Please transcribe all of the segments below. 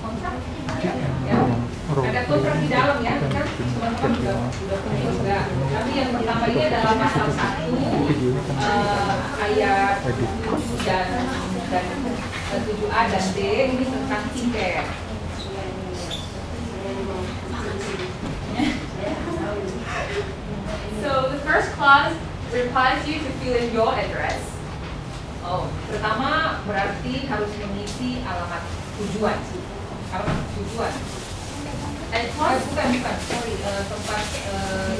kontrak, ya. Ada kontrak di dalam ya, kan teman-teman sudah punya juga. Tapi yang pertama ini adalah pasal 1 ayat 7 dan 7A dan D, ini tentang tiket. So the first clause requires you to fill in your address. Oh, pertama berarti harus mengisi alamat tujuan. Alamat tujuan. Bukan, sorry, tempat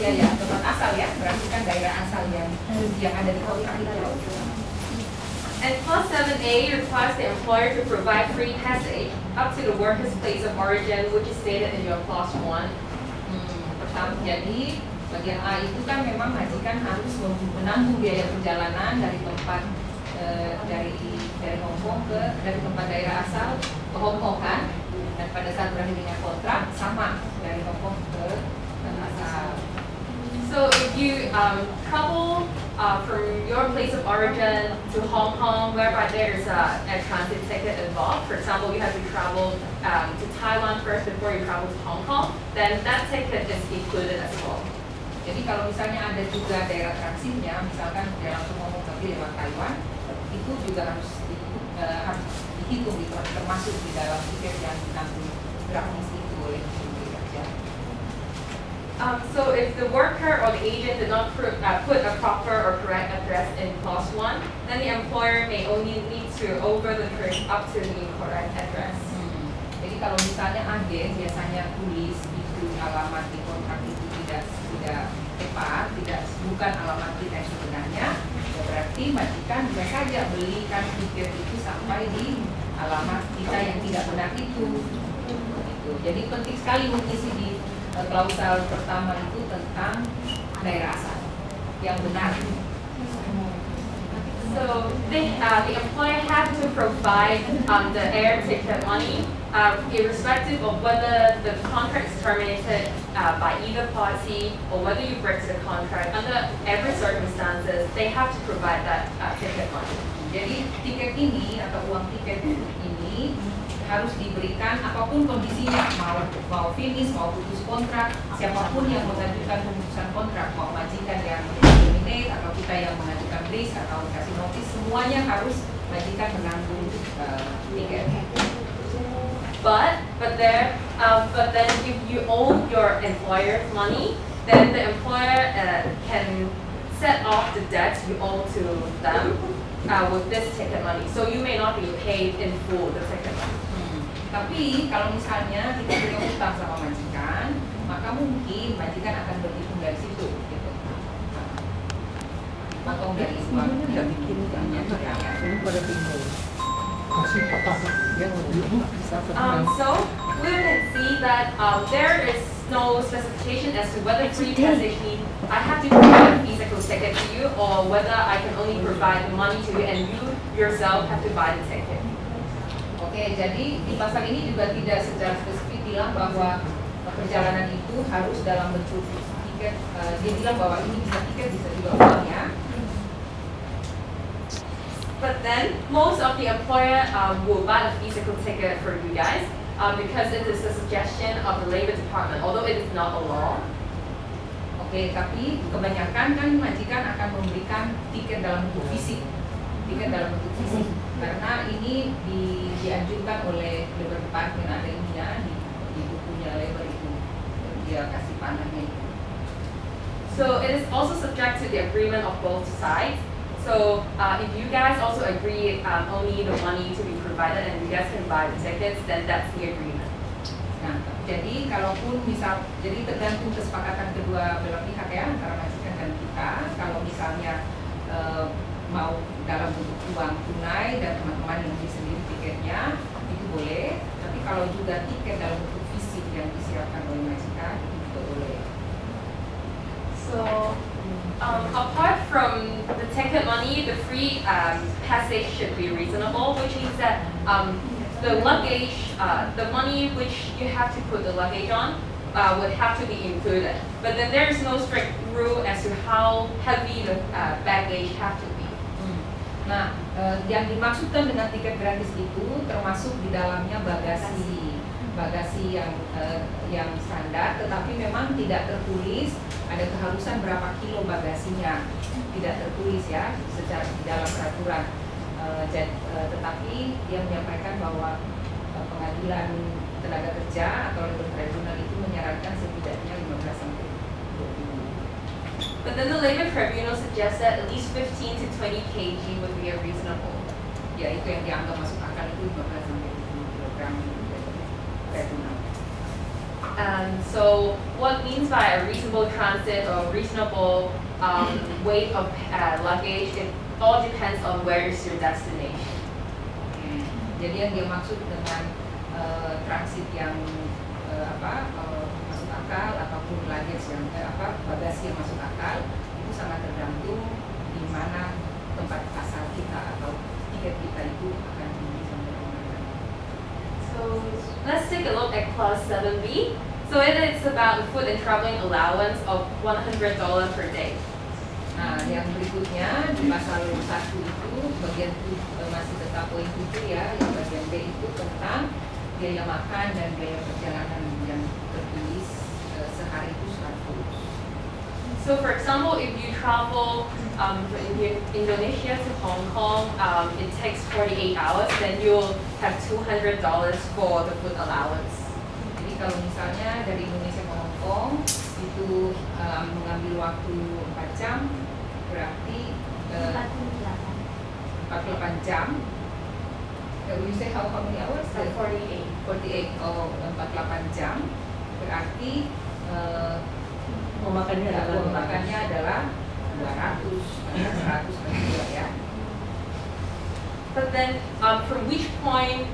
tempat asal ya, berarti kan daerah asal yang ada di kontrak itu. And clause 7A requires the employer to provide free passage up to the worker's place of origin, which is stated in your clause 1. Pertama, jadi bagian A itu kan memang majikan harus menanggung biaya perjalanan dari tempat dari Hong Kong dari tempat daerah asal ke Hong Kong kan. Dan pada saat berakhirnya kontrak sama dari Hong Kong ke asal. So if you travel from your place of origin to Hong Kong, whereby there's a transit ticket involved, for example, you have to travel to Taiwan first before you travel to Hong Kong, then that ticket is included as well. Jadi kalau misalnya ada juga daerah transitnya, misalkan dia langsung ngomong pergi lewat Taiwan, itu juga harus dihitung, termasuk di dalam tiket yang ditanggung gratis itu oleh pemerintah kerja. So if the worker or the agent did not put a proper or correct address in clause 1, then the employer may only need to over the trip up to the correct address. Jadi kalau misalnya agen biasanya tulis itu alamat di kontrak itu tidak tepat, bukan alamat kita yang sebenarnya, ya berarti majikan bisa saja belikan tiket itu sampai di alamat kita yang tidak benar itu. Jadi penting sekali mengisi di klausal pertama itu tentang daerah asal yang benar. So the employer has to provide the air ticket money, irrespective of whether the contract is terminated by either party or whether you break the contract. Under every circumstances, they have to provide that ticket money. Jadi tiket ini atau uang tiket ini harus diberikan apapun kondisinya, mau finish, mau putus kontrak, siapapun yang mengajukan pemutusan kontrak, mau majikan yang terminate atau kita yang mengajukan brace atau kasih notis, semuanya harus majikan menanggung tiket. But then if you owe your employer's money, then the employer can set off the debt you owe to them with this ticket money. So you may not be paid in full the ticket money. Tapi kalau misalnya kita punya utang sama majikan, maka mungkin majikan akan berhitung dari situ, gitu. Potong dari uang yang bikin utangnya pada bingung. So we can see that there is no specification as to whether free passage means I have to provide a physical ticket to you, or whether I can only provide the money to you and you yourself have to buy the ticket. Oke, jadi di pasal ini juga tidak secara spesifik bilang bahwa perjalanan itu harus dalam bentuk tiket. Dia bilang bahwa ini bisa tiket, bisa juga uang ya. But then most of the employer will buy a physical ticket for you guys because it is a suggestion of the Labor Department, although it is not a law. Oke, tapi kebanyakan kan majikan akan memberikan tiket dalam bentuk fisik, karena ini dianjurkan oleh Labor Department, ada ininya di bukunya Labor itu, dia kasih panahnya. So it is also subject to the agreement of both sides. So if you guys also agree only the money to be provided and you guys can buy the tickets, then that's the agreement. Nah, jadi kalaupun jadi tergantung kesepakatan kedua belah pihak ya, antara majikan dan kita. Kalau misalnya mau dalam bentuk uang tunai dan teman-teman yang beli sendiri tiketnya, itu boleh. Tapi kalau juga tiket dalam bentuk fisik yang disiapkan oleh majikan, itu juga boleh. So apart from the ticket money, the free passage should be reasonable, which means that the luggage, the money which you have to put the luggage on would have to be included. But then there is no strict rule as to how heavy the baggage have to be. Nah, yang dimaksudkan dengan tiket gratis itu termasuk di dalamnya bagasi yang standar, tetapi memang tidak tertulis ada keharusan berapa kilo bagasinya, tidak tertulis ya secara di dalam peraturan. Tetapi dia menyampaikan bahwa pengadilan tenaga kerja atau labor tribunal itu menyarankan setidaknya 15 sampai 20. But then the labor tribunal suggests that at least 15 to 20 kg would be a reasonable. Ya, itu yang dianggap masuk akal itu 15 sampai 20 kilogram tribunal. So what means by a reasonable transit or reasonable weight of luggage, it all depends on where is your destination. Jadi yang dia maksud dengan transit yang masuk akal ataupun luggage yang bagasi yang masuk akal itu sangat tergantung di mana tempat asal kita atau tiket kita itu akan sampai kemana. So let's take a look at clause 7B. So it is about food and traveling allowance of $100 per day. Nah, yang berikutnya di pasal 1 itu bagian masih tetap poin 7 ya, yang bagian B itu tentang biaya makan dan biaya perjalanan yang tertulis sehari itu 100. So for example, if you travel from Indonesia to Hong Kong, it takes 48 hours, then you'll have $200 for the food allowance. Jadi kalau misalnya dari Indonesia ke Hong Kong itu mengambil waktu 4 jam, berarti 48 jam. You say how many hours? 48. 48. Oh, 48 jam. Berarti memakannya adalah 200, 100 ya. But then, from which point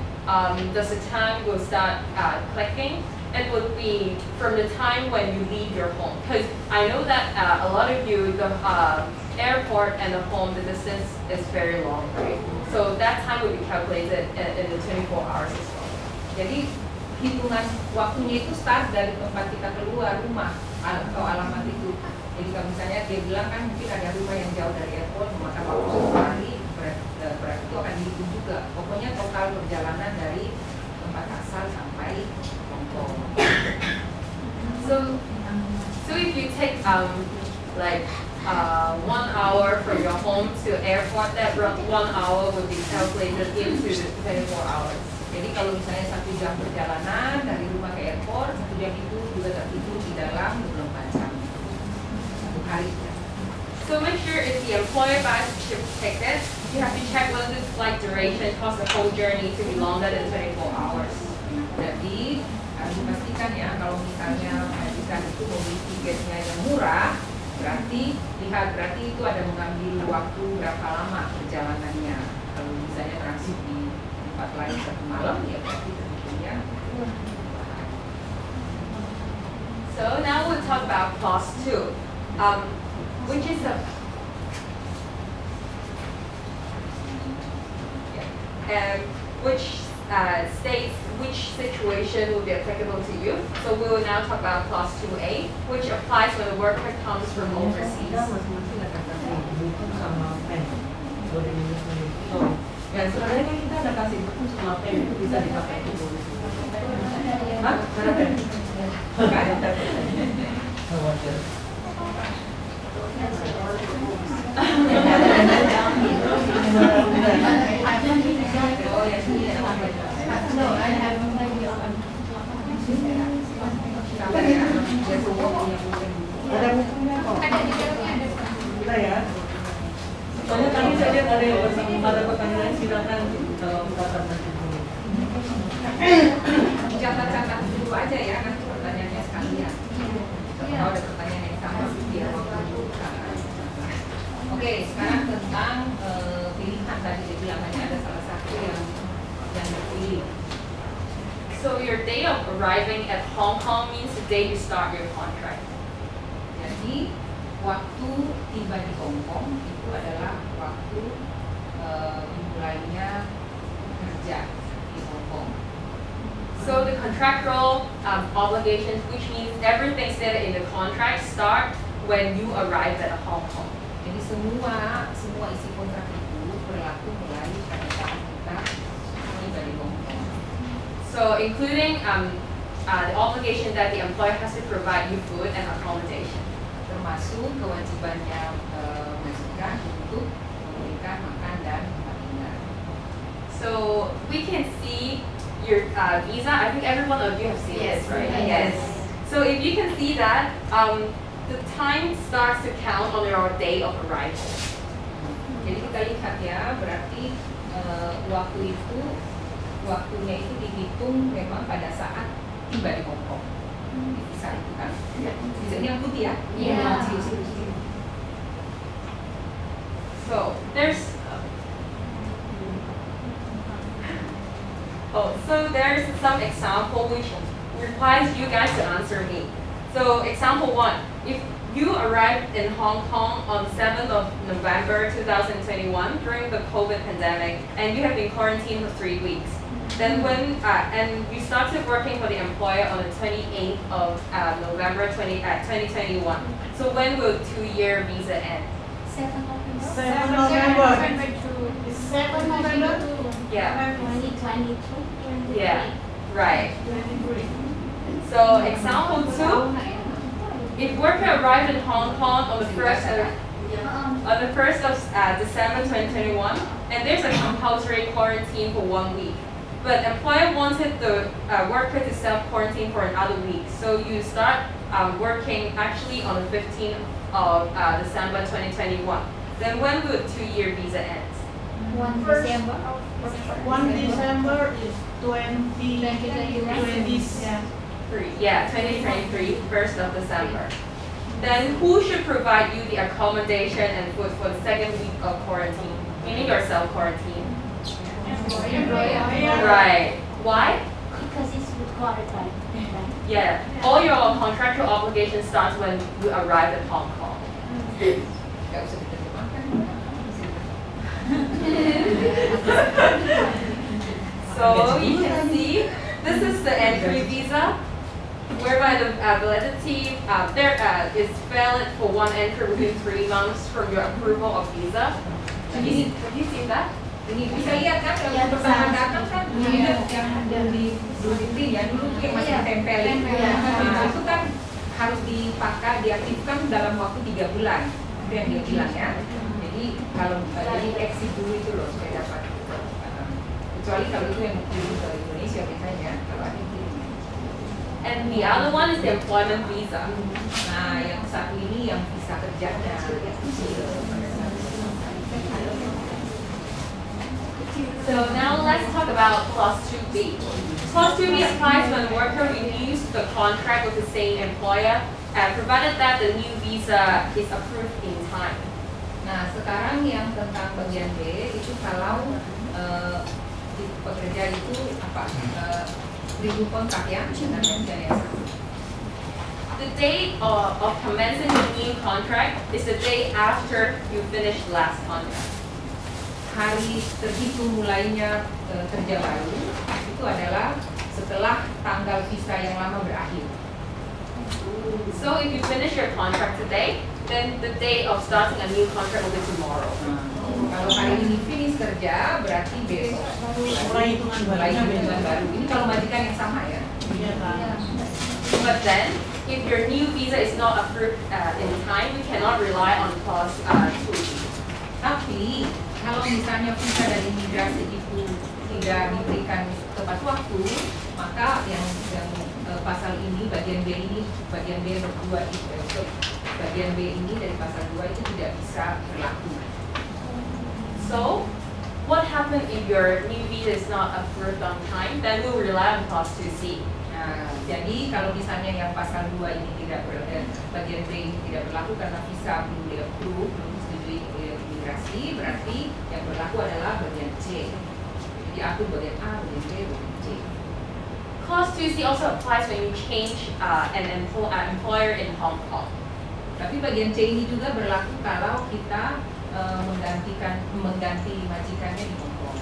does the time will start clicking? It would be from the time when you leave your home. Because I know that a lot of you, the airport and the home, the distance is very long, right? So that time will be calculated in the 24 hours as well. Jadi hitungan waktunya itu start dari tempat kita keluar rumah atau alamat itu. Jadi kalau misalnya dia bilang kan mungkin ada rumah yang jauh dari airport memakan waktu 1 hari, berarti itu akan dihitung juga. Pokoknya total perjalanan dari tempat asal sampai Hong Kong. So if you take like 1 hour from your home to airport, that 1 hour will be calculated into the 24 hours. Jadi kalau misalnya 1 jam perjalanan dari rumah ke airport, 1 jam itu juga terhitung di dalam 24 jam. 1 hari. So make sure if the employer buys a ship ticket, you have to check whether the flight duration cause the whole journey to be longer than 24 hours. Jadi harus dipastikan ya kalau misalnya majikan itu membeli tiketnya yang murah, berarti itu ada mengambil waktu berapa lama perjalanannya. Kalau misalnya transit di tempat lain 1 malam, ya berarti terhitungnya. So now we'll talk about clause 2, which is which states which situation will be applicable to you. So we will now talk about clause 2A, which applies when the worker comes from overseas. Ya sebenarnya kan kita ada kasih buku sama pen itu bisa dipakai itu. Hah? Mana pen? Oh ya sini ya. No, I have no idea. Ada bukunya kok. Ada di dalamnya ada. Ada ya. Soalnya tadi saya lihat ada yang ada pertanyaan, silakan kalau misalkan nanti dulu. Catat dulu aja ya, nanti pertanyaannya sekalian. Kalau ada pertanyaan yang sama, biar waktu. Oke, sekarang tentang pilihan tadi dia bilang hanya ada salah satu yang dipilih. So your day of arriving at Hong Kong means the day you start your contract. Jadi waktu tiba di Hong Kong itu adalah waktu dimulainya kerja di Hong Kong. So the contractual obligations, which means everything stated in the contract, start when you arrive at Hong Kong. Jadi semua isi kontrak itu berlaku So including the obligation that the employer has to provide you food and accommodation. Termasuk kewajibannya majikan untuk memberikan makan dan tempat tinggal. So we can see your visa. I think every one of you have seen this, right? Yes. So if you can see that, the time starts to count on your day of arrival. Jadi kita lihat ya, berarti waktunya itu dihitung memang pada saat tiba di Hong Kong. Visa itu kan? Visa ini yang putih ya? Iya. So there's some example which requires you guys to answer me. So example 1, if you arrived in Hong Kong on 7th of November 2021 during the COVID pandemic and you have been quarantined for 3 weeks. Then and you started working for the employer on the 28th of November 2021. So when will 2-year visa end? 7 November. 7 November. Yeah. 2022. Yeah. Right. So example 2, if worker arrived in Hong Kong on the 1st of December 2021, and there's a compulsory quarantine for 1 week. But employer wanted the worker to self-quarantine for another week. So you start working actually on the 15th of December 2021. Then when will 2-year visa end? 1 December. 1 December is 2020. Yeah, 2023, 1st of December. Then who should provide you the accommodation and food for the 2nd week of quarantine? Meaning your self-quarantine. Right. Why? Because it's required by. Yeah. All your contractual obligations starts when you arrive at Hong Kong. Nggak usah diterjemahkan. So you can see this is the entry visa, whereby the validity is valid for 1 entry within 3 months from your approval of visa. Have you seen that? Ini bisa lihat kan kalau pertama datang kan lihat yang ada di print ya, dulu tuh yang masih tempelin. Nah, itu kan harus dipakai, diaktifkan dalam waktu 3 bulan. Itu yang dia bilang ya. Jadi kalau jadi exit dulu itu loh supaya dapat. Kecuali kalau itu yang kirim ke Indonesia biasanya, kalau ada kirim. And the other one is the employment visa. Nah, yang satu ini yang visa kerjanya. So now let's talk about Clause 2B. Clause 2B applies when a worker renews the contract with the same employer, provided that the new visa is approved in time. Nah, sekarang yang tentang bagian B itu kalau pekerja itu renew kontrak ya dengan employer yang sama. The date of commencing the new contract is the day after you finish last contract. Hari terhitung mulainya kerja baru itu adalah setelah tanggal visa yang lama berakhir. So if you finish your contract today, then the day of starting a new contract will be tomorrow. Kalau hari ini finish kerja, berarti besok Mulai hitungan baru. Ini kalau majikan yang sama ya. But then, if your new visa is not approved in time, you cannot rely on clause 2B. Tapi kalau misalnya visa dari imigrasi itu tidak diberikan tepat waktu, maka yang pasal ini bagian B ini dari pasal 2 itu tidak bisa berlaku. So, what happens if your new visa is not approved on time? Then we'll rely on clause 2C. Nah, jadi kalau misalnya yang pasal 2 ini bagian B ini tidak berlaku karena visa belum di-approve, belum disetujui imigrasi, berarti yang berlaku adalah bagian C. Jadi aku bagian A, bagian B, bagian C. Clause 2C also applies when you change an employer in Hong Kong. Tapi bagian C ini juga berlaku kalau kita mengganti majikannya di Hong Kong.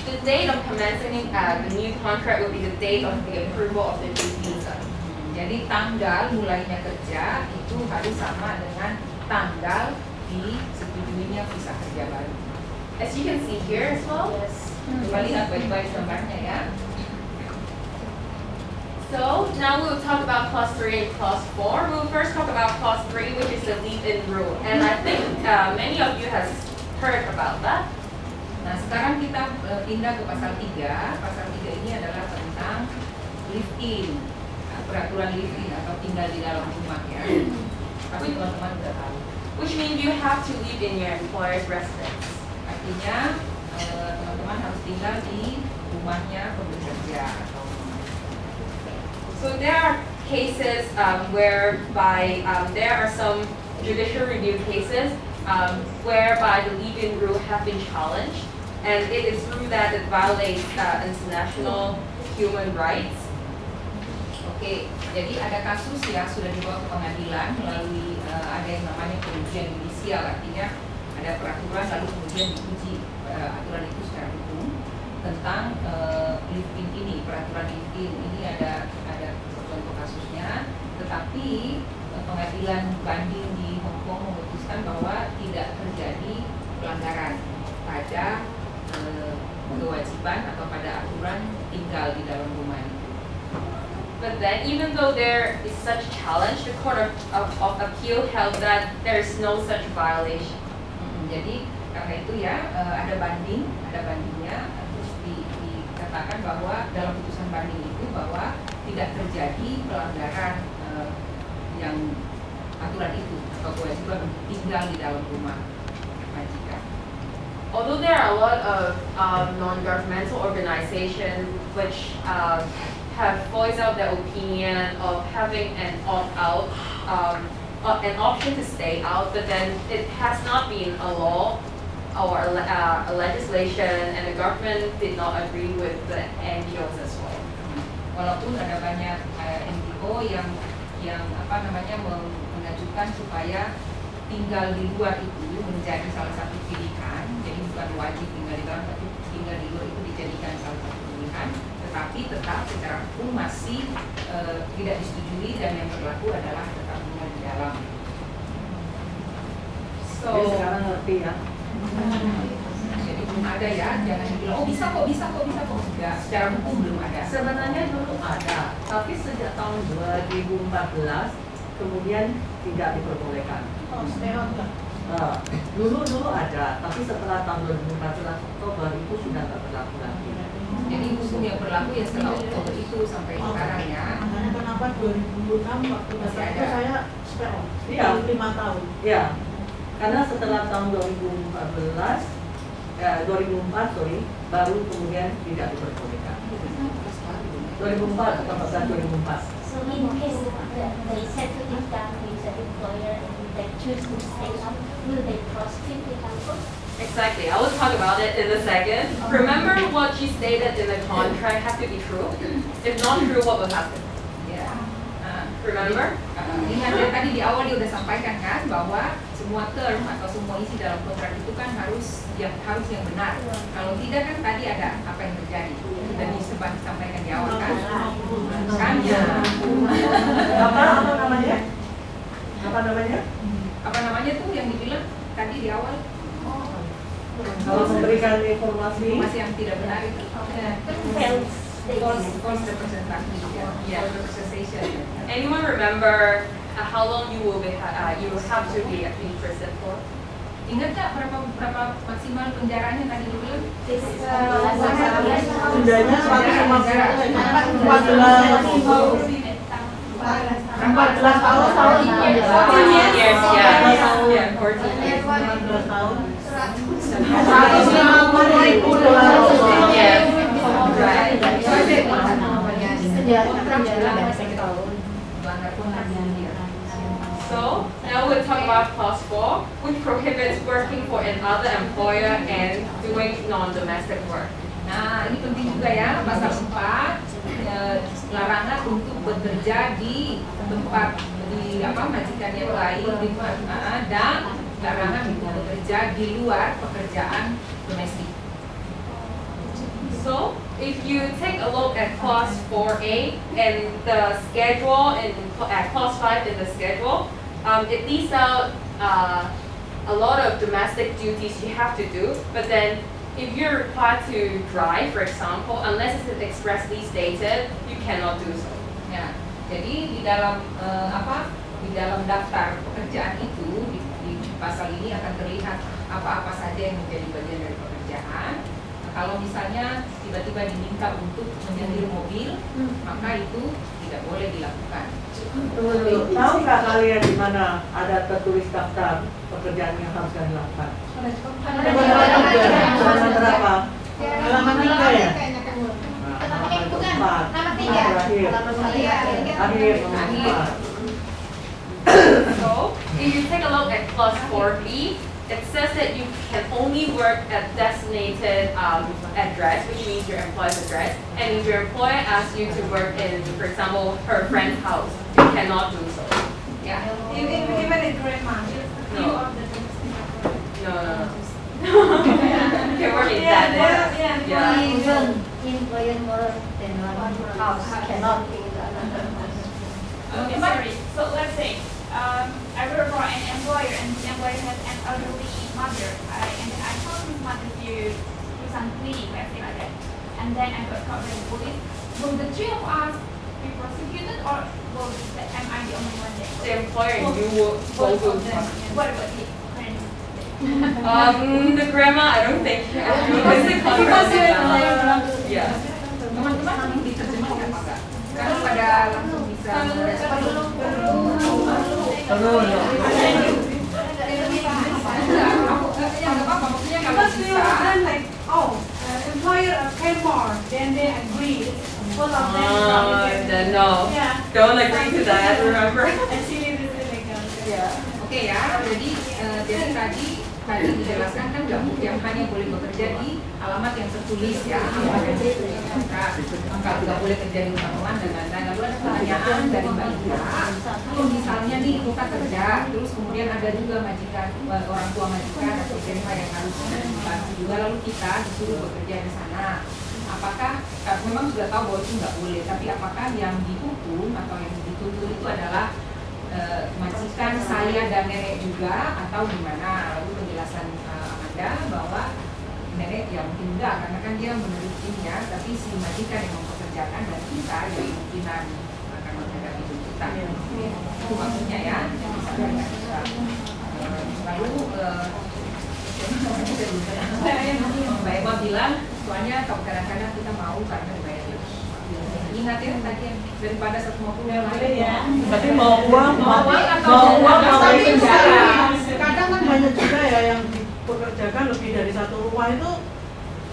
The date of commencing the new contract will be the date of the approval of the new visa. Jadi tanggal mulainya kerja itu harus sama dengan tanggal disetujuinya visa kerja baru. As you can see here as well. Coba lihat baik-baik gambarnya ya. So now we'll talk about clause 3 and clause 4. We'll first talk about clause 3, which is the leave-in rule. And I think many of you has heard about that. Nah, sekarang kita pindah ke pasal 3. Pasal 3 ini adalah tentang live-in, peraturan live-in atau tinggal di dalam rumah ya. Tapi teman-teman sudah tahu. Which means you have to live in your employer's residence. Artinya teman-teman harus tinggal di rumahnya pekerja atau So there are cases whereby there are some judicial review cases whereby the leave-in rule have been challenged, and it is true that it violates international human rights. Oke, jadi ada kasus yang sudah dibawa ke pengadilan melalui ada yang namanya pengujian judisial, artinya ada peraturan lalu kemudian diuji aturan itu secara hukum tentang live-in ini, peraturan live-in ini ada contoh kasusnya, tetapi pengadilan banding di Hong Kong memutuskan bahwa tidak terjadi pelanggaran pada kewajiban atau pada aturan tinggal di dalam rumah itu. But then, even though there is such challenge, the Court of Appeal held that there is no such violation. Jadi karena itu ya ada bandingnya, terus dikatakan bahwa dalam putusan banding itu bahwa tidak terjadi pelanggaran yang aturan itu atau kewajiban untuk tinggal di dalam rumah majikan. Although there are a lot of non-governmental organizations which have voiced out their opinion of having an opt-out, an option to stay out, but then it has not been a law or a legislation, and the government did not agree with the NGOs as well. Walaupun ada banyak NGO yang mengajukan supaya tinggal di luar itu menjadi salah satu pilihan, jadi bukan wajib tinggal di dalam, tapi tinggal di luar itu dijadikan salah satu pilihan, tetapi tetap secara hukum masih tidak disetujui dan yang berlaku adalah tetap tinggal di dalam. So sekarang ngerti ya. Jadi belum ada ya, jangan dibilang oh bisa kok, enggak, secara hukum belum ada. Sebenarnya dulu ada, tapi sejak tahun 2014 kemudian tidak diperbolehkan. Oh, stay on lah. Dulu ada, tapi setelah tahun 2014 Oktober itu sudah tak berlaku lagi. Jadi hukum yang berlaku ya setelah Oktober itu sampai sekarang ya. Makanya kenapa 2006 waktu Masih itu ada. saya stay on. Iya. 5 tahun. Ya, karena setelah tahun 2004 baru kemudian tidak diperbolehkan. 2004 atau 2004. So in case they settle it down with the employer and they choose to stay on, will they prosecute the couple? exactly, I will talk about it in a second. Remember what she stated in the contract has to be true. If not true, what will happen? Ya. Remember? Ingat ya, tadi di awal dia udah sampaikan kan bahwa semua term atau semua isi dalam kontrak itu kan harus yang benar. Kalau tidak kan tadi ada apa yang terjadi. Dan disampaikan di awal kan. Kan ya. Apa namanya? Apa namanya tuh yang dibilang tadi di awal? Kalau memberikan informasi Yang tidak benar itu. False representation. Yeah. False representation. Anyone remember how long you will have to be in prison for? Ingat nggak berapa maksimal penjaranya tadi dibilang? Dendanya 14 tahun. 14 years, yeah, 14 years. 14 tahun. 150.000 dolar. Yeah. Right. So now we'll talk about clause 4, which prohibits working for another employer and doing non-domestic work. Nah, ini penting juga ya, pasal 4 larangan untuk bekerja di tempat majikan yang lain dan larangan untuk bekerja di luar pekerjaan domestik. So if you take a look at clause 4A and the schedule and clause 5 in the schedule, it lists out a lot of domestic duties you have to do, but then if you're required to drive, for example, unless it's expressly stated, you cannot do so. Ya, jadi di dalam di dalam daftar pekerjaan itu di pasal ini akan terlihat apa-apa saja yang menjadi bagian dari pekerjaan. Nah, kalau misalnya tiba-tiba diminta untuk menyetir mobil, maka itu tidak boleh dilakukan. Tunggu, tahu nggak kalian di mana ada tertulis daftar pekerjaan yang harus kalian lakukan? Halaman berapa? Halaman 3 ya? Halaman 4. Akhir nomor 4. So, if you take a look at clause 4B, it says that you can only work at designated address, which means your employer's address. And if your employer asks you to work in, for example, her friend's house, you cannot do so. Ya, Even a grandma, No. of the domestic No, no, no. You can work in that. Yeah. Even employer more than one house cannot be Okay, sorry. So let's say I work for an employer and the employer has an elderly mother. And I told his mother to do some cleaning, let's say like that. And then I got caught by the police. Will the three of us be prosecuted, or am I the only one there? The employer and you will Both both of them. What about the friend? the grandma, I don't think. Because the contract is not. Yeah. teman-teman diterjemahkan apa enggak? Karena pada langsung bisa merespon. Nggak apa-apa, maksudnya kalau bisa. Like, oh, employer pay more, then they agree. Both of them. Then no. Yeah. Don't agree to that, remember? Actually, this is like Oke ya, jadi tadi dijelaskan kan yang hanya boleh bekerja di alamat yang tertulis ya, alamat yang tertulis. Maka nggak boleh kerja di rumah teman dan lain-lain. Lalu ada pertanyaan dari Mbak Ika, kalau misalnya nih kita kerja, terus kemudian ada juga majikan, orang tua majikan atau siapa yang harus bantu juga, lalu kita disuruh bekerja di sana. Apakah memang sudah tahu bahwa itu nggak boleh, tapi apakah yang dihukum atau yang dituntut itu adalah majikan saya dan nenek juga atau gimana? Lalu penjelasan Amanda bahwa nenek ya mungkin enggak karena kan dia menurut ini ya, tapi si majikan yang mempekerjakan dan kita yang kemungkinan akan menghadapi tuntutan. Itu maksudnya ya. Lalu Mbak Emma bilang soalnya kadang-kadang kita mau karena dibayar. Ingat ya tadi yang daripada 150 yang lain ya. Berarti mau uang Kadang kan banyak juga ya yang dipekerjakan lebih dari satu rumah itu,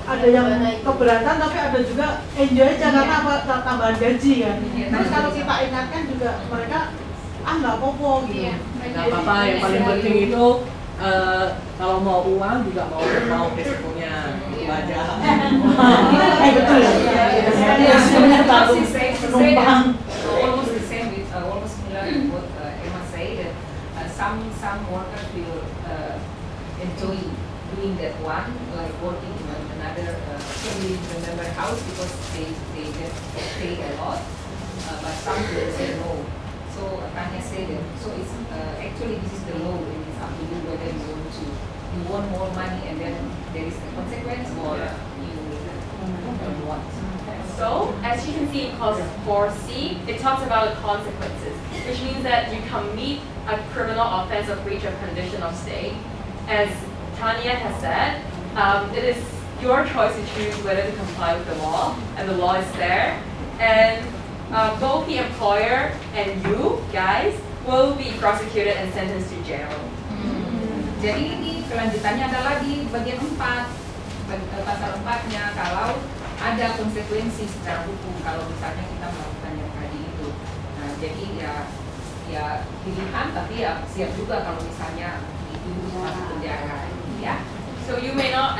ada yang keberatan tapi ada juga enjoy aja karena apa, tambahan gaji kan. Terus kalau kita ingatkan juga mereka nggak apa-apa gitu. nggak apa-apa, yang paling penting itu kalau mau uang juga mau resikonya itu aja. Betul ya. Almost the same with almost similar to what Emma said. Some workers will enjoy doing that one, like working in another family member house because they get paid a lot. But some will say no. So Tanya said that. So it's actually this is the law, and it's up to you whether you want more money and then there is a consequence, or you don't want. So, as you can see in clause 4C, it talks about the consequences, which means that you commit a criminal offense of breach of condition of stay. As Tanya has said, it is your choice to choose whether to comply with the law, and the law is there. And both the employer and you guys will be prosecuted and sentenced to jail. Jadi ini kelanjutannya adalah di bagian 4, pasal 4-nya, kalau ada konsekuensi secara hukum kalau misalnya kita melakukan yang tadi itu. Nah, jadi ya pilihan, tapi ya siap juga kalau misalnya itu masuk penjara, ya. So you may not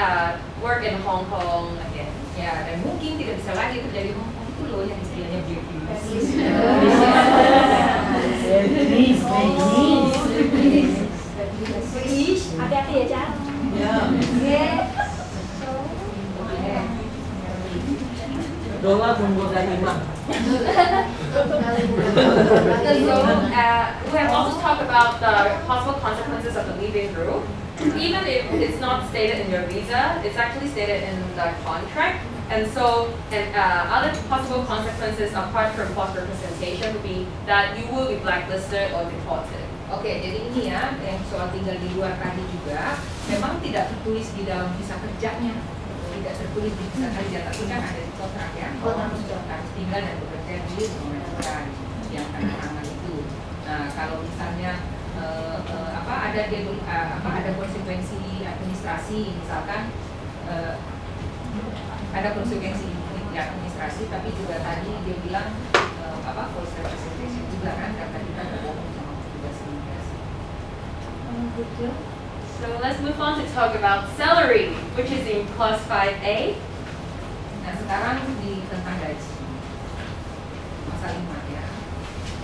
work in Hong Kong again. Ya, dan mungkin tidak bisa lagi kerja di Hong Kong, itu loh yang istilahnya hati-hati ya, Cak. Dolar tunggu dan imam. So we have also talked about the possible consequences of the leaving rule. Even if it's not stated in your visa, it's actually stated in the contract. And other possible consequences apart from false representation would be that you will be blacklisted or deported. Oke, jadi ini ya, yang soal tinggal di luar tadi juga, memang tidak tertulis di dalam visa kerjanya, tidak tertulis di visa kerja, tapi kan ada di kontrak ya, harus tinggal dan bekerja di negara yang tanda tangan itu. Nah, kalau misalnya ada konsekuensi administrasi, misalkan ada konsekuensi administrasi, tapi juga tadi dia bilang false representation juga kan, karena kita berbohong sama petugas imigrasi. So let's move on to talk about salary, which is in clause 5A. Nah, sekarang di tentang gaji, pasal 5 ya,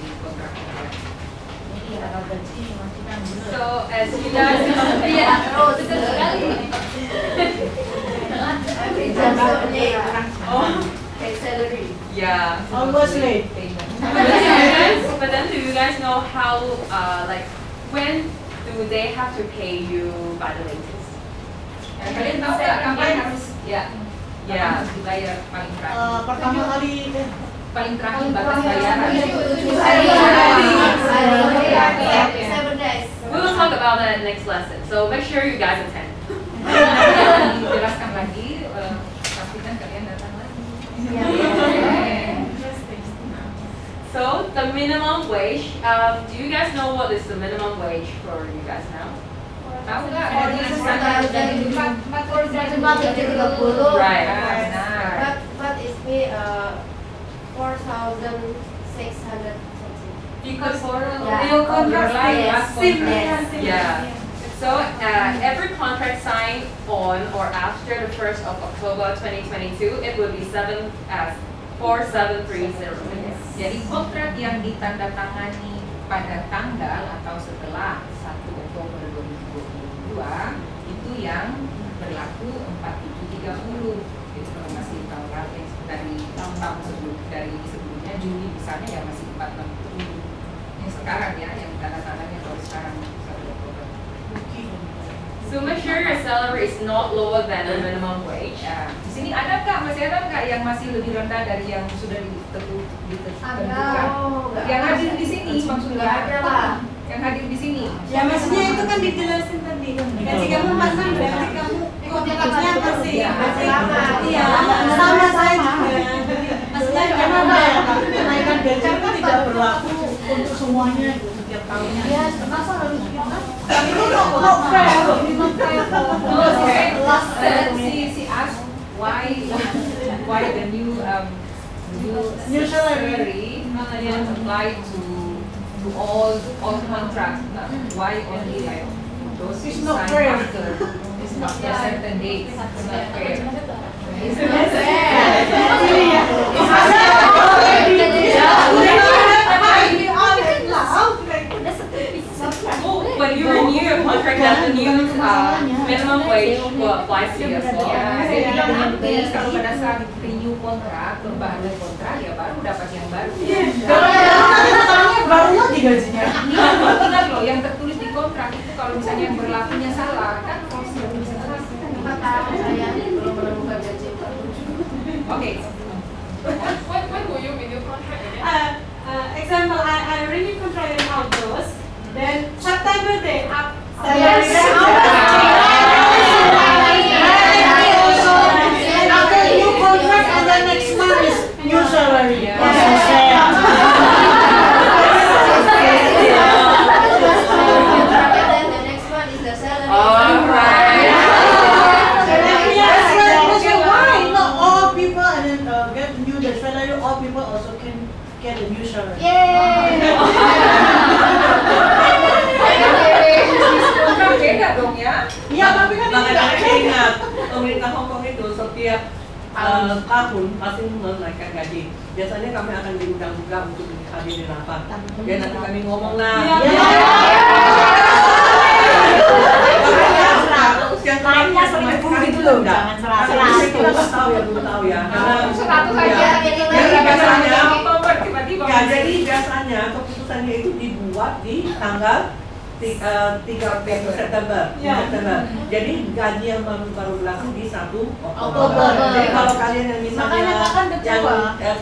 di kontrak kerja. Ini kalau gaji masih kan benar. So as you guys Betul sekali. Pay salary. yeah. Always late. But then do you guys know how when do they have to pay you by the latest? Kalian tahu nggak kapan harus kapan harus dibayar paling terakhir? Pertama kali Paling terakhir batas bayaran. 7 days. We will talk about that next lesson. So make sure you guys attend. Dijelaskan lagi, pastikan kalian datang lagi. So the minimum wage. Do you guys know what is the minimum wage for you guys now? Tahu nggak dari standar dari 430. Right. Nah, But it's me 4,600 something. Because Yeah. your contract Yes. Yeah. So every contract signed on or after the 1st of October 2022, it will be 4730. jadi kontrak yang ditandatangani pada tanggal atau setelah 1 Oktober 2022 itu yang berlaku 4730. Jadi kalau masih tahun lalu dari tahun sebelumnya Juli misalnya ya masih 4630. Yang sekarang ya yang ditandatangani kalau sekarang 1 Oktober. So make sure your salary is not lower than the minimum wage. Ya, di sini masih ada nggak yang masih lebih rendah dari yang sudah ditentukan? Yang hadir di sini maksudnya? Ada lah. Yang hadir di sini? Ya maksudnya itu kan dijelasin tadi. Gaji kamu pasang berarti kamu ikutnya masih lama. Iya, sama saya juga. Maksudnya kenapa ya Kak? Kenaikan gaji itu tidak berlaku untuk semuanya gitu setiap tahunnya. Iya, Masa harus kita? Itu not fair. She asked why the new salary don't apply to all contracts. Why only like those It's not signed fair. after certain dates? It's not fair. When you renew your contract, then the new minimum wage will apply to you as well. Ya, saya bilang nanti kalau pada saat renew kontrak, perbaharui kontrak, ya baru dapat yang baru. Baru lagi gajinya. Ingat loh, yang tertulis di kontrak itu kalau misalnya yang berlakunya salah, kan false representation. saya belum menemukan gaji baru. Oke. When will you renew contract again? example, I renew contract in August, then September they up Yes. After new contract and then next month is new salary. Why not all people and then get new the salary? All people also can get a new salary. Beda dong ya. Iya, tapi kan ini Makanya nggak saya ingat pemerintah Hong Kong itu setiap tahun pasti menaikkan gaji. Biasanya kami akan diundang juga untuk hadirin rapat. Ya nanti kami ngomong lah. Naiknya 1.000 gitu loh, jangan 100. Belum tahu ya, belum tahu ya. Karena 100 aja, jadi Oktober tiba-tiba. ya, jadi biasanya keputusannya itu dibuat di tanggal 30 September. Ya. September. Jadi gaji yang baru berlaku di 1 Oktober. Oktober. Jadi kalau kalian yang Makanya misalnya Kakak kecewa. yang